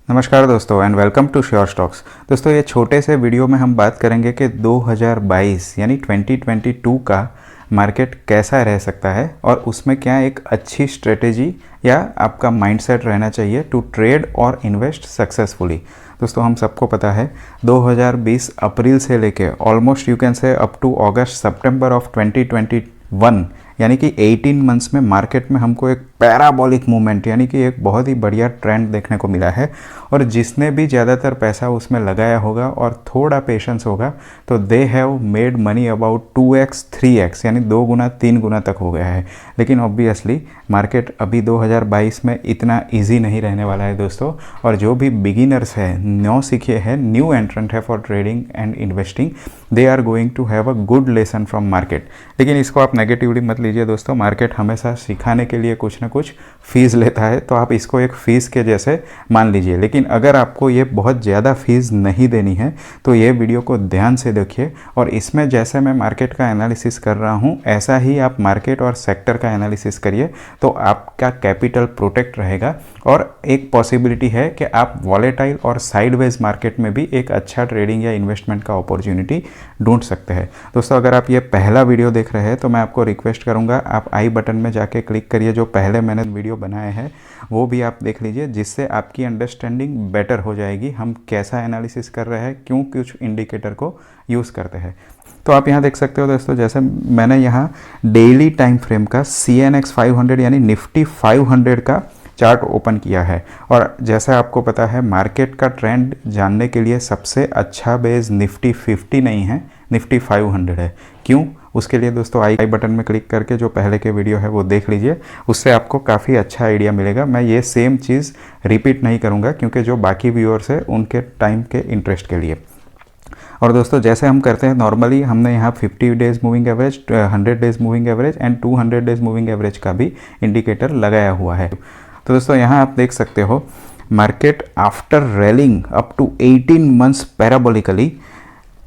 नमस्कार दोस्तों and welcome to sure stocks. दोस्तों ये छोटे से वीडियो में हम बात करेंगे कि 2022 यानी 2022 का मार्केट कैसा रह सकता है और उसमें क्या एक अच्छी स्ट्रेटेजी या आपका माइंडसेट रहना चाहिए टू ट्रेड और इन्वेस्ट सक्सेसफुली। दोस्तों हम सबको पता है 2020 अप्रैल से लेके almost you can say up to अगस्त सितंबर ऑफ 2021 यानी कि 18 मंथ्स में मार्केट में हमको एक पैराबोलिक मूवमेंट यानी कि एक बहुत ही बढ़िया ट्रेंड देखने को मिला है। और जिसने भी ज़्यादातर पैसा उसमें लगाया होगा और थोड़ा पेशेंस होगा तो they have made money about 2x 3x यानी 2 गुना 3 गुना तक हो गया है। लेकिन ऑब्वियसली मार्केट अभी 2022 में इतना ईजी नहीं रहने वाला है दोस्तों। और जो भी बिगिनर्स है, नौ सीखे हैं, न्यू एंट्रेंट है for trading and investing, they are going to have a good lesson from market. लेकिन इसको आप नेगेटिवली मत लीजिए दोस्तों, मार्केट हमेशा सिखाने के लिए कुछ ना कुछ फ़ीस लेता है, तो आप इसको एक फ़ीस के जैसे मान लीजिए। लेकिन अगर आपको ये बहुत ज़्यादा फ़ीस नहीं देनी है तो ये वीडियो को ध्यान से देखिए और इसमें जैसे मैं मार्केट का एनालिसिस कर रहा हूँ ऐसा ही आप मार्केट और सेक्टर का एनालिसिस करिए तो आपका कैपिटल प्रोटेक्ट रहेगा। और एक पॉसिबिलिटी है कि आप वॉलेटाइल और साइडवेज मार्केट में भी एक अच्छा ट्रेडिंग या इन्वेस्टमेंट का अपॉर्चुनिटी ढूंढ सकते हैं। दोस्तों अगर आप ये पहला वीडियो देख रहे हैं तो मैं आपको रिक्वेस्ट करूंगा आप आई बटन में जाके क्लिक करिए, जो पहले मैंने वीडियो बनाए हैं वो भी आप देख लीजिए, जिससे आपकी अंडरस्टैंडिंग बेटर हो जाएगी हम कैसा एनालिसिस कर रहे हैं, क्यों कुछ इंडिकेटर को यूज़ करते हैं। तो आप यहाँ देख सकते हो दोस्तों, जैसे मैंने यहाँ डेली टाइम फ्रेम का CNX 500 यानी निफ्टी 500 का चार्ट ओपन किया है। और जैसा आपको पता है मार्केट का ट्रेंड जानने के लिए सबसे अच्छा बेस निफ्टी 50 नहीं है, निफ्टी 500 है। क्यों? उसके लिए दोस्तों आई बटन में क्लिक करके जो पहले के वीडियो है वो देख लीजिए, उससे आपको काफ़ी अच्छा आइडिया मिलेगा। मैं ये सेम चीज़ रिपीट नहीं करूँगा क्योंकि जो बाकी व्यूअर्स है उनके टाइम के इंटरेस्ट के लिए। और दोस्तों जैसे हम करते हैं नॉर्मली, हमने यहाँ 50 days moving average, 100 days moving average and 200 days moving average का भी इंडिकेटर लगाया हुआ है। तो दोस्तों यहाँ आप देख सकते हो market after rallying up to 18 months parabolically,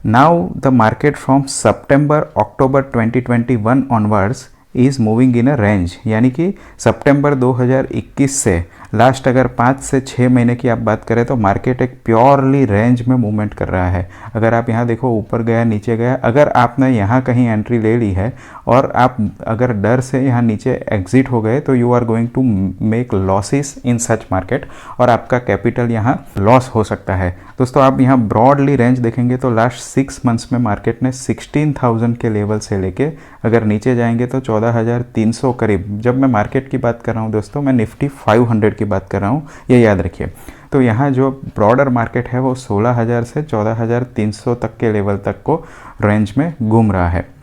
now the market from सितंबर अक्टूबर 2021 onwards is moving in a range, यानी कि सितंबर 2021 से लास्ट अगर 5 से 6 महीने की आप बात करें तो मार्केट एक प्योरली रेंज में मूवमेंट कर रहा है। अगर आप यहाँ देखो ऊपर गया नीचे गया, अगर आपने यहाँ कहीं एंट्री ले ली है और आप अगर डर से यहाँ नीचे एग्जिट हो गए तो you are going to make losses in such market और आपका कैपिटल यहाँ लॉस हो सकता है। दोस्तों आप यहाँ ब्रॉडली रेंज देखेंगे तो लास्ट 6 मंथ्स में मार्केट ने 16,000 के लेवल से लेके अगर नीचे जाएंगे तो 14,300 करीब। जब मैं मार्केट की बात कर रहा हूँ दोस्तों, मैं निफ्टी 500 की बात कर रहा हूँ, ये याद रखिए। तो यहाँ जो ब्रॉडर मार्केट है वो 16,000 से 14,300 तक के लेवल तक को रेंज में घूम रहा है।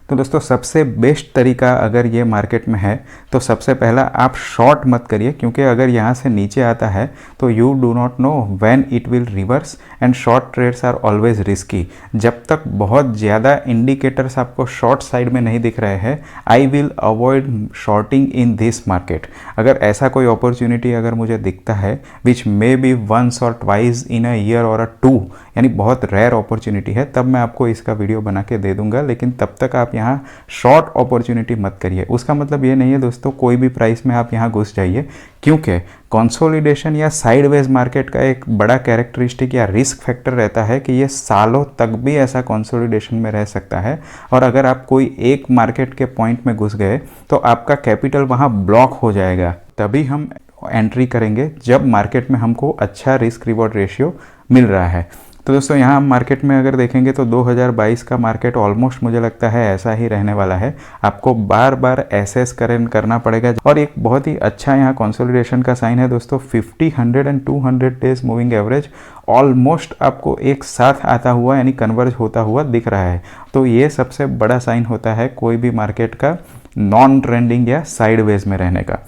तो दोस्तों सबसे बेस्ट तरीका अगर ये मार्केट में है तो सबसे पहला आप शॉर्ट मत करिए, क्योंकि अगर यहाँ से नीचे आता है तो you do not know when it will reverse and short trades are always risky. जब तक बहुत ज़्यादा इंडिकेटर्स आपको शॉर्ट साइड में नहीं दिख रहे हैं, I will avoid shorting in this market. अगर ऐसा कोई अपॉर्चुनिटी अगर मुझे दिखता है विच मे बी वंस और ट्वाइस इन अ ईयर और अ 2 यानी बहुत रेयर अपॉर्चुनिटी है, तब मैं आपको इसका वीडियो बना के दे दूंगा। लेकिन तब तक आप यहाँ शॉर्ट अपॉर्चुनिटी मत करिए। उसका मतलब ये नहीं है दोस्तों कोई भी प्राइस में आप यहाँ घुस जाइए, क्योंकि कंसोलिडेशन या साइडवेज मार्केट का एक बड़ा कैरेक्टरिस्टिक या रिस्क फैक्टर रहता है कि ये सालों तक भी ऐसा कंसोलिडेशन में रह सकता है। और अगर आप कोई एक मार्केट के पॉइंट में घुस गए तो आपका कैपिटल वहाँ ब्लॉक हो जाएगा। तभी हम एंट्री करेंगे जब मार्केट में हमको अच्छा रिस्क रिवॉर्ड रेशियो मिल रहा है। तो दोस्तों यहाँ हम मार्केट में अगर देखेंगे तो 2022 का मार्केट ऑलमोस्ट मुझे लगता है ऐसा ही रहने वाला है। आपको बार बार एसेस करना पड़ेगा। और एक बहुत ही अच्छा यहाँ कंसोलिडेशन का साइन है दोस्तों, 50, 100 and 200 days moving average almost आपको एक साथ आता हुआ यानी कन्वर्ज होता हुआ दिख रहा है। तो ये सबसे बड़ा साइन होता है कोई भी मार्केट का नॉन ट्रेंडिंग या साइडवेज में रहने का।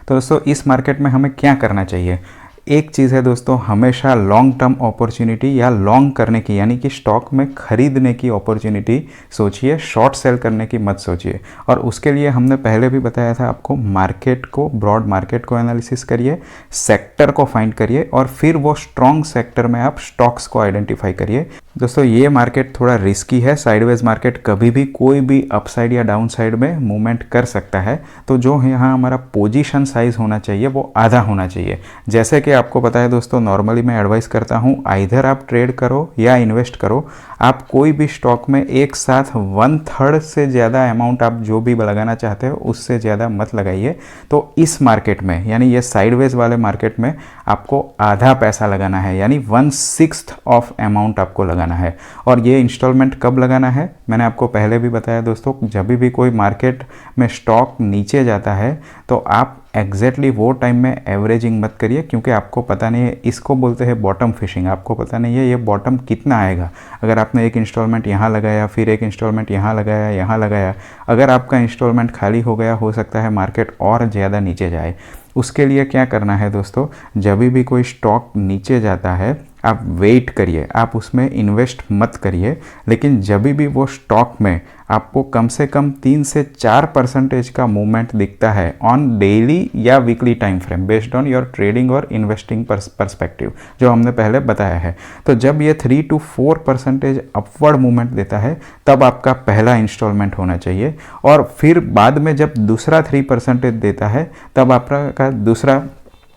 तो दोस्तों इस मार्केट में हमें क्या करना चाहिए? एक चीज़ है दोस्तों, हमेशा लॉन्ग टर्म अपॉर्चुनिटी या लॉन्ग करने की यानी कि स्टॉक में खरीदने की अपॉर्चुनिटी सोचिए, शॉर्ट सेल करने की मत सोचिए। और उसके लिए हमने पहले भी बताया था आपको, मार्केट को, ब्रॉड मार्केट को एनालिसिस करिए, सेक्टर को फाइंड करिए और फिर वो स्ट्रॉन्ग सेक्टर में आप स्टॉक्स को आइडेंटिफाई करिए दोस्तों ये मार्केट थोड़ा रिस्की है, साइडवेज मार्केट कभी भी कोई भी अपसाइड या डाउन साइड में मूवमेंट कर सकता है। तो जो यहाँ हमारा पोजीशन साइज होना चाहिए वो आधा होना चाहिए। जैसे कि आपको पता है दोस्तों, नॉर्मली मैं एडवाइस करता हूँ आइधर आप ट्रेड करो या इन्वेस्ट करो। आप कोई भी स्टॉक में एक साथ 1/3 से ज़्यादा अमाउंट आप जो भी लगाना चाहते हो उससे ज़्यादा मत लगाइए। तो इस मार्केट में यानी ये साइडवेज वाले मार्केट में आपको आधा पैसा लगाना है, यानी 1/6 ऑफ अमाउंट आपको लगाना है। और ये इंस्टॉलमेंट कब लगाना है मैंने आपको पहले भी बताया दोस्तों, जब भी कोई मार्केट में स्टॉक नीचे जाता है तो आप एग्जैक्टली वो टाइम में एवरेजिंग मत करिए, क्योंकि आपको पता नहीं है, इसको बोलते हैं बॉटम फिशिंग। आपको पता नहीं है ये बॉटम कितना आएगा। अगर आपने एक इंस्टॉलमेंट यहाँ लगाया, फिर एक इंस्टॉलमेंट यहाँ लगाया, अगर आपका इंस्टॉलमेंट खाली हो गया, हो सकता है मार्केट और ज़्यादा नीचे जाए। उसके लिए क्या करना है दोस्तों, जब भी कोई स्टॉक नीचे जाता है आप वेट करिए, आप उसमें इन्वेस्ट मत करिए। लेकिन जब भी वो स्टॉक में आपको कम से कम 3 से 4% का मूवमेंट दिखता है ऑन डेली या weekly time frame, based on your trading और इन्वेस्टिंग पर्सपेक्टिव, जो हमने पहले बताया है। तो जब ये 3 to 4% अपवर्ड मूवमेंट देता है तब आपका पहला इंस्टॉलमेंट होना चाहिए। और फिर बाद में जब दूसरा 3% देता है तब आपका दूसरा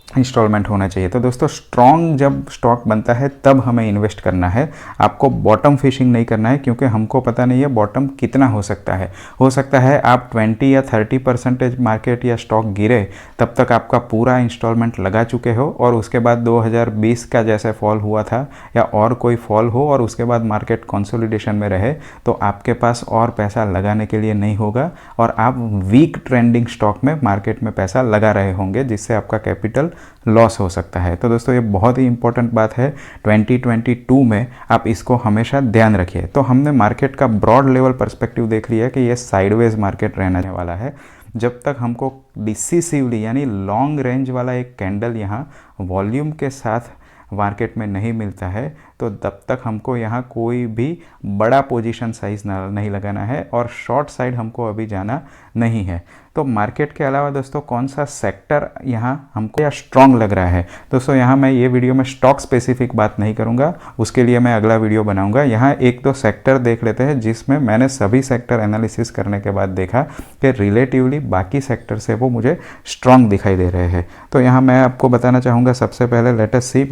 इंस्टॉलमेंट होना चाहिए। तो दोस्तों स्ट्रॉन्ग जब स्टॉक बनता है तब हमें इन्वेस्ट करना है, आपको बॉटम फिशिंग नहीं करना है, क्योंकि हमको पता नहीं है बॉटम कितना हो सकता है। हो सकता है आप 20 या 30% मार्केट या स्टॉक गिरे तब तक आपका पूरा इंस्टॉलमेंट लगा चुके हो, और उसके बाद 2020 का जैसे फॉल हुआ था या और कोई फॉल हो और उसके बाद मार्केट कंसोलिडेशन में रहे तो आपके पास और पैसा लगाने के लिए नहीं होगा और आप वीक ट्रेंडिंग स्टॉक में मार्केट में पैसा लगा रहे होंगे, जिससे आपका कैपिटल लॉस हो सकता है। तो दोस्तों ये बहुत ही इंपॉर्टेंट बात है, 2022 में आप इसको हमेशा ध्यान रखिए। तो हमने मार्केट का ब्रॉड लेवल पर्सपेक्टिव देख लिया कि ये साइडवेज मार्केट रहने वाला है। जब तक हमको डिसिसिवली यानी लॉन्ग रेंज वाला एक कैंडल यहाँ वॉल्यूम के साथ मार्केट में नहीं मिलता है तो तब तक हमको यहाँ कोई भी बड़ा पोजीशन साइज नहीं लगाना है और शॉर्ट साइड हमको अभी जाना नहीं है। तो मार्केट के अलावा दोस्तों कौन सा सेक्टर यहाँ हमको या स्ट्रॉन्ग लग रहा है, दोस्तों यहाँ मैं ये वीडियो में स्टॉक स्पेसिफिक बात नहीं करूँगा, उसके लिए मैं अगला वीडियो बनाऊँगा। यहाँ एक दो सेक्टर देख लेते हैं जिसमें मैंने सभी सेक्टर एनालिसिस करने के बाद देखा कि रिलेटिवली बाकी सेक्टर से वो मुझे स्ट्रॉन्ग दिखाई दे रहे हैं। तो यहाँ मैं आपको बताना चाहूँगा, सबसे पहले लेट अस सी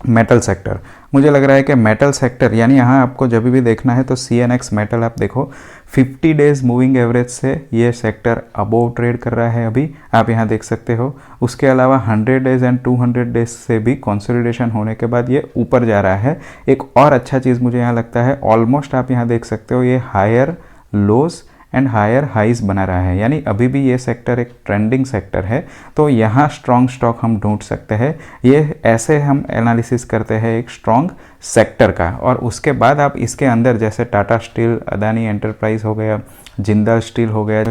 मेटल सेक्टर। मुझे लग रहा है कि मेटल सेक्टर यानी यहाँ आपको जब भी देखना है तो CNX मेटल आप देखो 50 डेज़ मूविंग एवरेज से ये सेक्टर अबोव ट्रेड कर रहा है अभी, आप यहाँ देख सकते हो। उसके अलावा 100 डेज़ एंड 200 डेज़ से भी कंसोलिडेशन होने के बाद ये ऊपर जा रहा है। एक और अच्छा चीज़ मुझे यहाँ लगता है, ऑलमोस्ट आप यहाँ देख सकते हो ये higher lows and higher highs बना रहा है, यानी अभी भी ये सेक्टर एक ट्रेंडिंग सेक्टर है। तो यहाँ स्ट्रॉन्ग स्टॉक हम ढूंढ सकते हैं। ये ऐसे हम एनालिसिस करते हैं एक स्ट्रॉन्ग सेक्टर का। और उसके बाद आप इसके अंदर जैसे टाटा स्टील, अदानी एंटरप्राइज हो गया, जिंदल स्टील हो गया,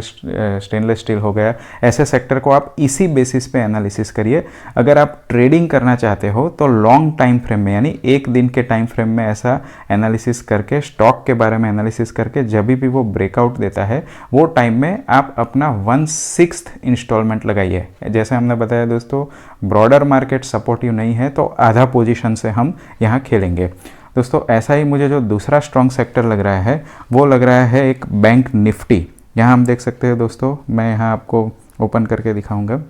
स्टेनलेस स्टील हो गया, ऐसे सेक्टर को आप इसी बेसिस पे एनालिसिस करिए। अगर आप ट्रेडिंग करना चाहते हो तो लॉन्ग टाइम फ्रेम में यानी एक दिन के टाइम फ्रेम में ऐसा एनालिसिस करके, स्टॉक के बारे में एनालिसिस करके, जब भी वो ब्रेकआउट देता है वो टाइम में आप अपना 1/6 इंस्टॉलमेंट लगाइए। जैसे हमने बताया दोस्तों, ब्रॉडर मार्केट सपोर्टिव नहीं है तो आधा पोजीशन से हम यहाँ खेलेंगे। दोस्तों ऐसा ही मुझे जो दूसरा स्ट्रॉन्ग सेक्टर लग रहा है वो लग रहा है एक बैंक निफ्टी। यहाँ हम देख सकते हैं दोस्तों, मैं यहाँ आपको ओपन करके दिखाऊंगा।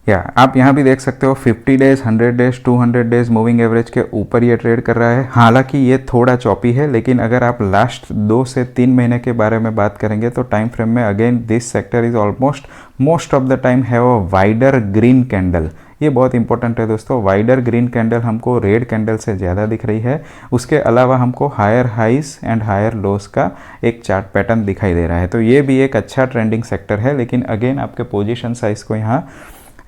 या आप यहाँ भी देख सकते हो 50 days, 100 days, 200 days moving average के ऊपर ये ट्रेड कर रहा है। हालांकि ये थोड़ा चॉपी है, लेकिन अगर आप लास्ट 2 से 3 महीने के बारे में बात करेंगे तो टाइम फ्रेम में again this sector is almost most of the time have a wider green candle. ये बहुत इंपॉर्टेंट है दोस्तों, वाइडर ग्रीन कैंडल हमको रेड कैंडल से ज़्यादा दिख रही है। उसके अलावा हमको higher highs and higher lows का एक चार्ट पैटर्न दिखाई दे रहा है। तो ये भी एक अच्छा ट्रेंडिंग सेक्टर है, लेकिन अगेन आपके पोजीशन साइज को यहाँ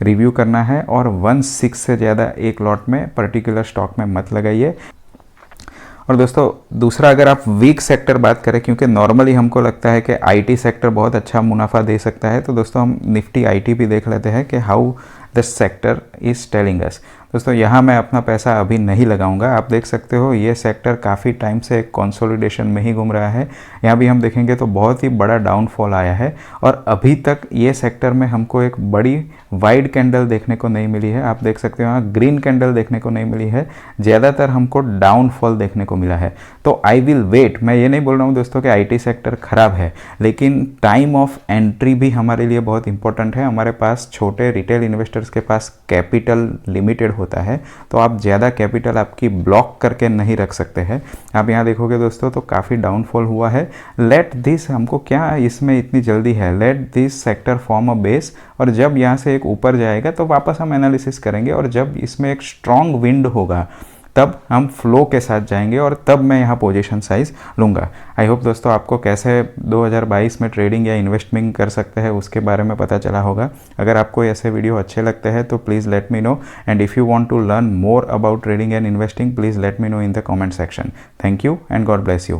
रिव्यू करना है और 1/6 से ज़्यादा एक लॉट में पर्टिकुलर स्टॉक में मत लगाइए। और दोस्तों दूसरा, अगर आप वीक सेक्टर बात करें, क्योंकि नॉर्मली हमको लगता है कि IT सेक्टर बहुत अच्छा मुनाफा दे सकता है, तो दोस्तों हम निफ्टी IT भी देख लेते हैं कि how the sector is telling us. दोस्तों यहाँ मैं अपना पैसा अभी नहीं लगाऊंगा। आप देख सकते हो ये सेक्टर काफ़ी टाइम से एक कंसोलिडेशन में ही घूम रहा है। यहाँ भी हम देखेंगे तो बहुत ही बड़ा डाउनफॉल आया है और अभी तक ये सेक्टर में हमको एक बड़ी वाइड कैंडल देखने को नहीं मिली है। आप देख सकते हो यहाँ ग्रीन कैंडल देखने को नहीं मिली है, ज़्यादातर हमको डाउनफॉल देखने को मिला है। तो आई विल वेट। मैं ये नहीं बोल रहा हूँ दोस्तों कि आईटी सेक्टर खराब है, लेकिन टाइम ऑफ एंट्री भी हमारे लिए बहुत इंपॉर्टेंट है। हमारे पास छोटे रिटेल इन्वेस्टर्स के पास कैपिटल लिमिटेड होता है, तो आप ज़्यादा कैपिटल आपकी ब्लॉक करके नहीं रख सकते हैं। आप यहाँ देखोगे दोस्तों तो काफ़ी डाउनफॉल हुआ है। लेट दिस, हमको क्या इसमें इतनी जल्दी है, let this sector form a base, और जब यहाँ से एक ऊपर जाएगा तो वापस हम एनालिसिस करेंगे, और जब इसमें एक स्ट्रॉन्ग विंड होगा तब हम फ्लो के साथ जाएंगे और तब मैं यहाँ पोजीशन साइज लूँगा। आई होप दोस्तों आपको कैसे 2022 में ट्रेडिंग या इन्वेस्टमेंट कर सकते हैं उसके बारे में पता चला होगा। अगर आपको ऐसे वीडियो अच्छे लगते हैं तो please let me know, and if you want to learn more about trading and investing please let me know in the comment section. Thank you and God bless you.